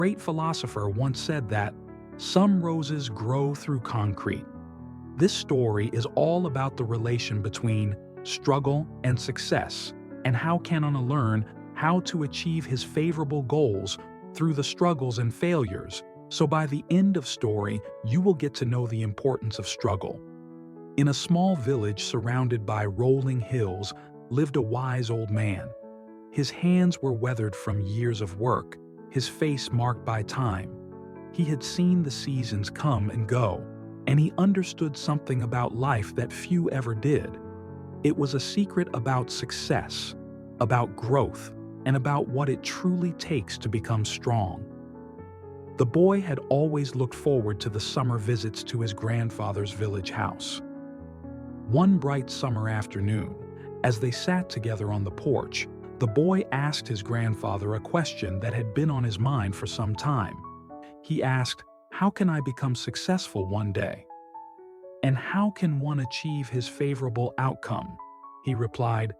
great philosopher once said that some roses grow through concrete. This story is all about the relation between struggle and success, and how Kanana learn how to achieve his favorable goals through the struggles and failures. So by the end of story, you will get to know the importance of struggle. In a small village surrounded by rolling hills lived a wise old man. His hands were weathered from years of work, his face marked by time. He had seen the seasons come and go, and he understood something about life that few ever did. It was a secret about success, about growth, and about what it truly takes to become strong. The boy had always looked forward to the summer visits to his grandfather's village house. One bright summer afternoon, as they sat together on the porch, the boy asked his grandfather a question that had been on his mind for some time. He asked, "How can I become successful one day? And how can one achieve his favorable outcome?" He replied,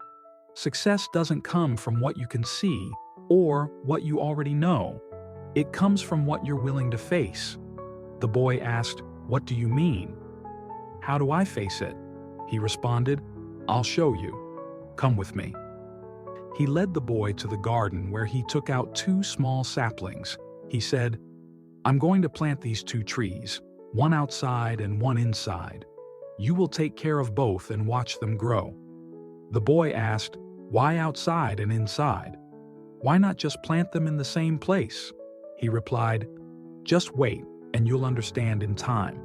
"Success doesn't come from what you can see or what you already know. It comes from what you're willing to face." The boy asked, "What do you mean?" "How do I face it?" He responded, "I'll show you. Come with me." He led the boy to the garden where he took out two small saplings. He said, "I'm going to plant these two trees, one outside and one inside. You will take care of both and watch them grow." The boy asked, "Why outside and inside? Why not just plant them in the same place?" He replied, "Just wait and you'll understand in time.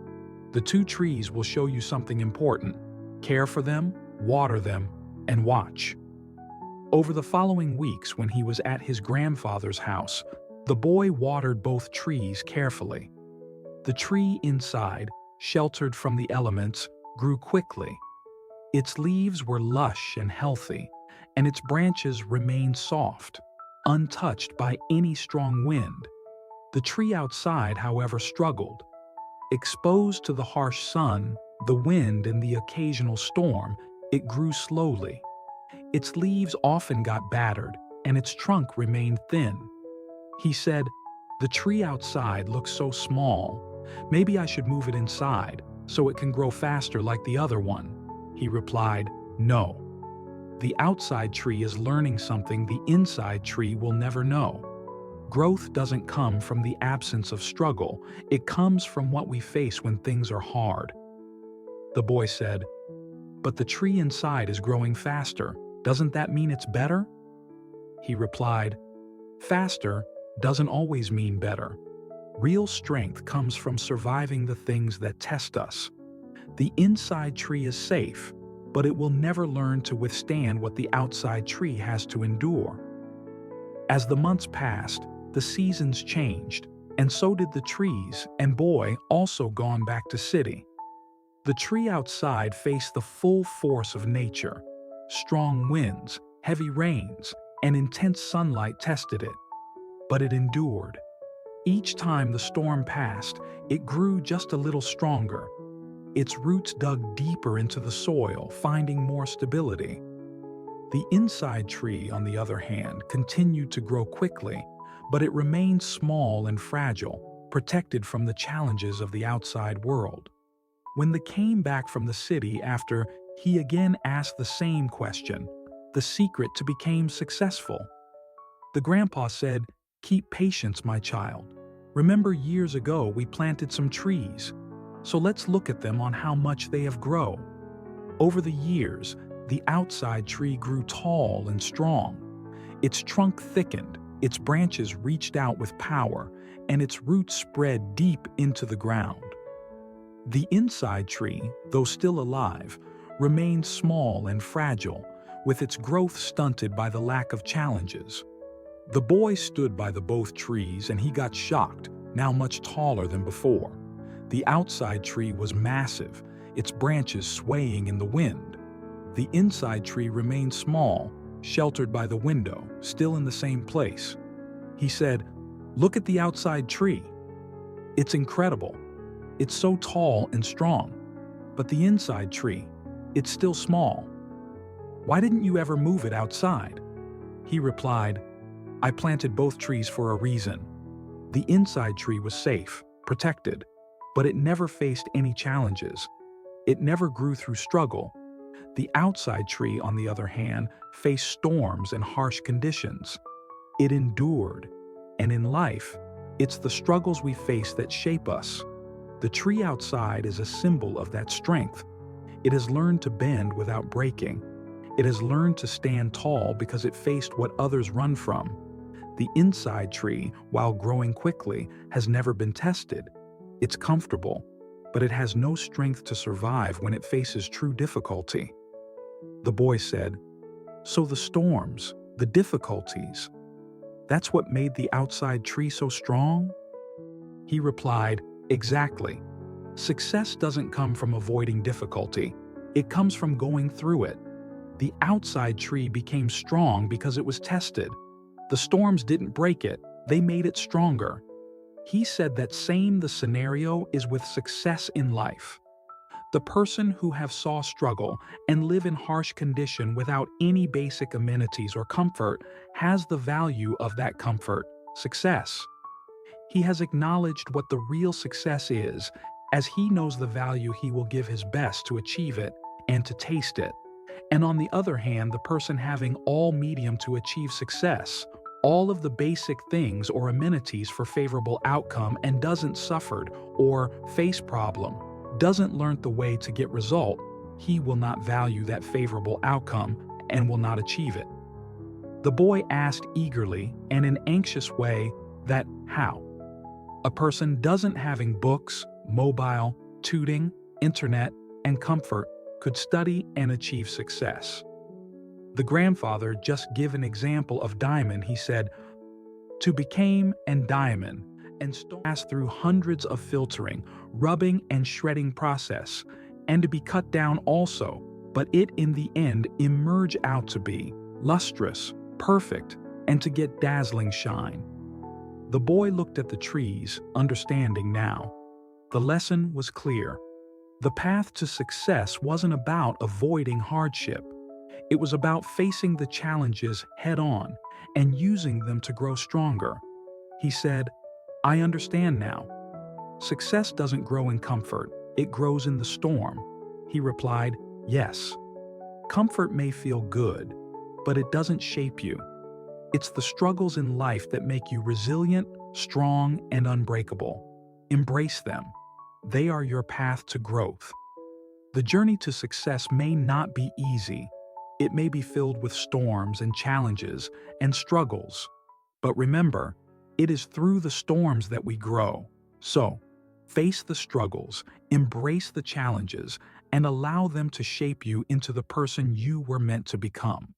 The two trees will show you something important. Care for them, water them, and watch." Over the following weeks, when he was at his grandfather's house, the boy watered both trees carefully. The tree inside, sheltered from the elements, grew quickly. Its leaves were lush and healthy, and its branches remained soft, untouched by any strong wind. The tree outside, however, struggled. Exposed to the harsh sun, the wind, and the occasional storm, it grew slowly. Its leaves often got battered, and its trunk remained thin. He said, "The tree outside looks so small. Maybe I should move it inside so it can grow faster like the other one." He replied, "No. The outside tree is learning something the inside tree will never know. Growth doesn't come from the absence of struggle. It comes from what we face when things are hard." The boy said, "But the tree inside is growing faster. Doesn't that mean it's better?" He replied, "Faster doesn't always mean better. Real strength comes from surviving the things that test us. The inside tree is safe, but it will never learn to withstand what the outside tree has to endure." As the months passed, the seasons changed, and so did the trees, and boy also gone back to city. The tree outside faced the full force of nature. Strong winds, heavy rains, and intense sunlight tested it. But it endured. Each time the storm passed, it grew just a little stronger. Its roots dug deeper into the soil, finding more stability. The inside tree, on the other hand, continued to grow quickly, but it remained small and fragile, protected from the challenges of the outside world. When they came back from the city after, he again asked the same question, the secret to become successful. The grandpa said, "Keep patience, my child. Remember years ago we planted some trees. So let's look at them on how much they have grown." Over the years, the outside tree grew tall and strong. Its trunk thickened, its branches reached out with power, and its roots spread deep into the ground. The inside tree, though still alive, remained small and fragile, with its growth stunted by the lack of challenges. The boy stood by the both trees and he got shocked, now much taller than before. The outside tree was massive, its branches swaying in the wind. The inside tree remained small, sheltered by the window, still in the same place. He said, "Look at the outside tree. It's incredible. It's so tall and strong. But the inside tree, it's still small. Why didn't you ever move it outside?" He replied, "I planted both trees for a reason. The inside tree was safe, protected, but it never faced any challenges. It never grew through struggle. The outside tree, on the other hand, faced storms and harsh conditions. It endured. And in life, it's the struggles we face that shape us. The tree outside is a symbol of that strength. It has learned to bend without breaking. It has learned to stand tall because it faced what others run from. The inside tree, while growing quickly, has never been tested. It's comfortable, but it has no strength to survive when it faces true difficulty. The boy said, "So the storms, the difficulties, that's what made the outside tree so strong?" He replied, "Exactly. Success doesn't come from avoiding difficulty. It comes from going through it. The outside tree became strong because it was tested. The storms didn't break it, they made it stronger." He said that the scenario is with success in life. The person who have saw struggle and live in harsh condition without any basic amenities or comfort has the value of that comfort, success. He has acknowledged what the real success is, as he knows the value he will give his best to achieve it and to taste it. And on the other hand, the person having all medium to achieve success, all of the basic things or amenities for favorable outcome and doesn't suffered or face problem, doesn't learn the way to get result, he will not value that favorable outcome and will not achieve it. The boy asked eagerly and in anxious way that how? A person doesn't having books, mobile, tutoring, internet, and comfort could study and achieve success. The grandfather just give an example of diamond. He said, "To became and diamond and pass through hundreds of filtering, rubbing and shredding process, and to be cut down also, but it in the end emerge out to be lustrous, perfect, and to get dazzling shine." The boy looked at the trees, understanding now. The lesson was clear. The path to success wasn't about avoiding hardship. It was about facing the challenges head on and using them to grow stronger. He said, "I understand now. Success doesn't grow in comfort, it grows in the storm." He replied, "Yes. Comfort may feel good, but it doesn't shape you. It's the struggles in life that make you resilient, strong, and unbreakable. Embrace them. They are your path to growth." The journey to success may not be easy. It may be filled with storms and challenges and struggles. But remember, it is through the storms that we grow. So, face the struggles, embrace the challenges, and allow them to shape you into the person you were meant to become.